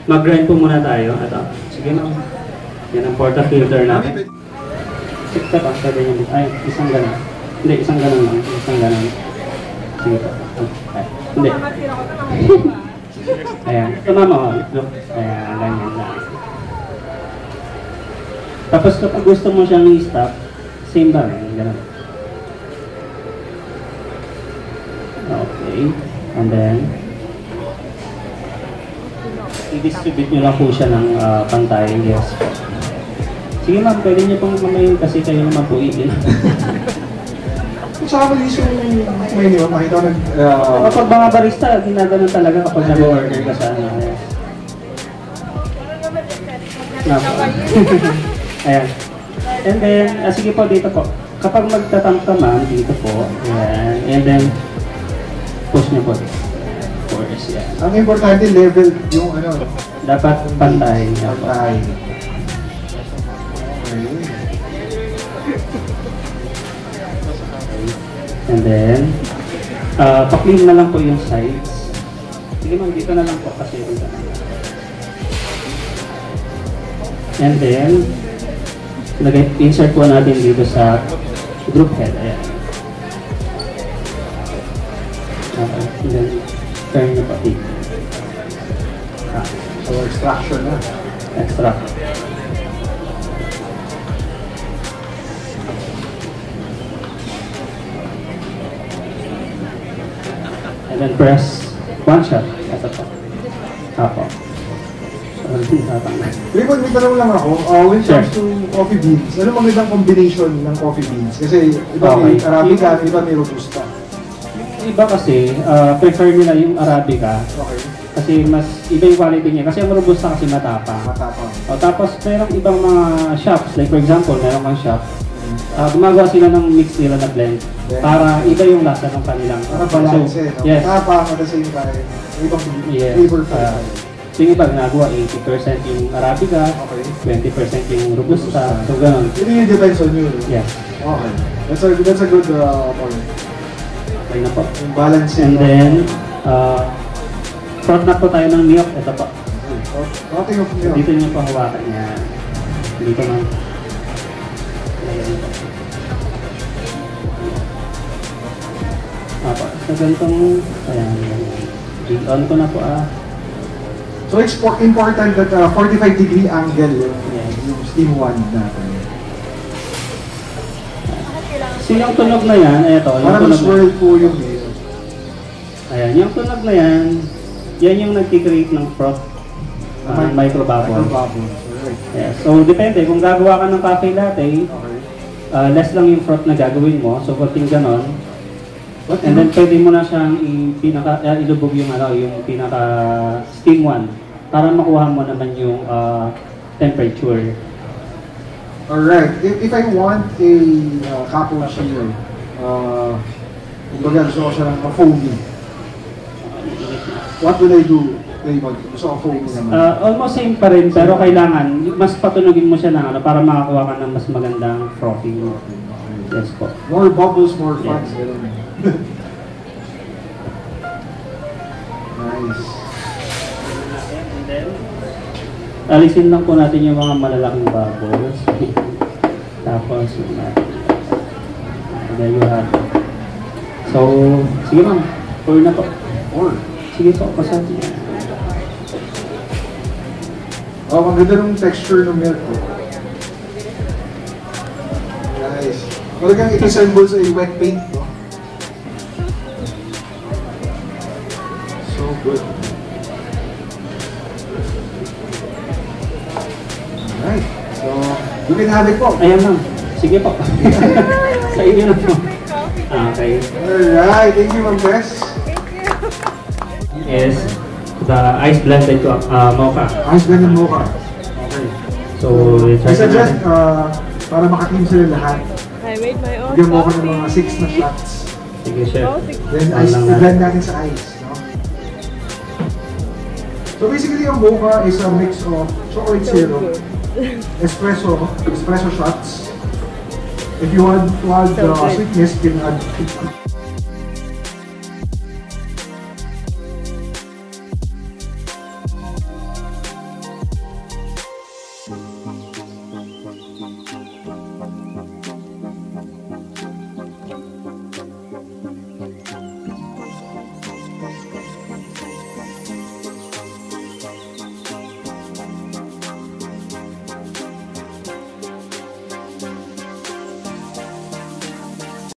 Mag-grind po muna tayo. Ito. Sige na. Yan ang portafilter natin. Ito pa, sabi niyo. Ay, isang gano'n. Hindi, isang gano'n lang. Isang gano'n. Sige pa. Ay, hindi. Ayan. Tumama ko. Look. Ayan, ganyan lang. Tapos kapag gusto mo siyang i-stop, same ba? Gano'n. Okay. And then, i-distribute nyo lang po siya ng pantay. Yes. Sige ma'am, pwede niyo pong mamayin kasi kayo naman po iin. Sa akin yung kumain nyo, makita ko kapag mga barista, ginaganon talaga kapag nag-order ka sa ano. Ayan. And then, sige po, dito po. Kapag magtatamta ma'am, dito po. Ayan. And then, push niyo po. Force, yan. Ang importante, level yung ano. Dapat pantay. Pantay. And then, pa-clean na lang po yung sides. Sige ma'am, dito na lang po kasi dito na lang. And then, insert po natin dito sa group head. Ayan. Okay. And then, turn nyo pati. So, extraction na. Extract. And then press one shot. Ito po. Apo. Raymond, may tanong lang ako. When it comes to coffee beans, ano magandang combination ng coffee beans? Kasi iba may Arabica, iba may Robusta. Iba kasi, prefer nila yung Arabica. Okay. Kasi mas iba yung quality niya. Kasi ang Robusta kasi matapang. Matapang. Tapos merong ibang mga shops. Like for example, meron kang shop. Gumagawa sila ng mix nila na blend. Para iba yung lasa ng kanilang. Para balance eh. No? Yes. Matapang at the same time. Ibang flavor pa. So yung iba ginagawa, 80% yung Arabica, okay. 20% yung Robusta. So gano'n. It really depends on you. Yes. Okay. That's a good point. Okay na po. Yung balance. And then, front na po tayo ng milk. Ito po. Nothing of milk. Dito niyo po hawakan niya. Dito na. Sa ganitong, ayan. On ko na po So it's important that 45-degree angle yung steam wand natin. So yung tunog na yan, ito. Para mas-swirl po yung ayan, yung tunog na yan, yan yung nag-create ng froth, microbubble. Yes. So depende, kung gagawa ka ng cafe latte, less lang yung froth na gagawin mo, so konting ganon. And then pwede mo na siyang ilubog yung yung pinaka steam one para makuha mo naman yung temperature. Alright, if I want a cappuccino, kumbaga gusto ko siya ng foamy. What will I do? Gusto ko foamy naman. Almost same pa rin, pero kailangan mas patunogin mo siya ng para makakuha ka ng mas magandang frothy. Yes po. More bubbles, more fun. Yes. Nice. And then, alisin lang po natin yung mga malalaking bubbles. Tapos, there you have it. So, sige ma'am. Pour na po. Pour? Sige po, pasabi niya. Oh, maganda ng texture ng milk. Nice. Talagang it resembles a wet paint, no? So good. Alright. So, you can have it po. Ayan ma'am. Sige po. Sa inyo na po. Okay. Alright. Thank you, Ma'am Bess. Is the ice blended to mocha. Ice blended mocha. Okay. So, I suggest, para makateam sila lahat, I made my own bigyan mo ako ng mga 6 na shots. Sige, chef. Then, i-blend natin sa ice. No? So, basically, yung mocha is a mix of chocolate syrup, espresso shots. If you want to add sweetness, you can add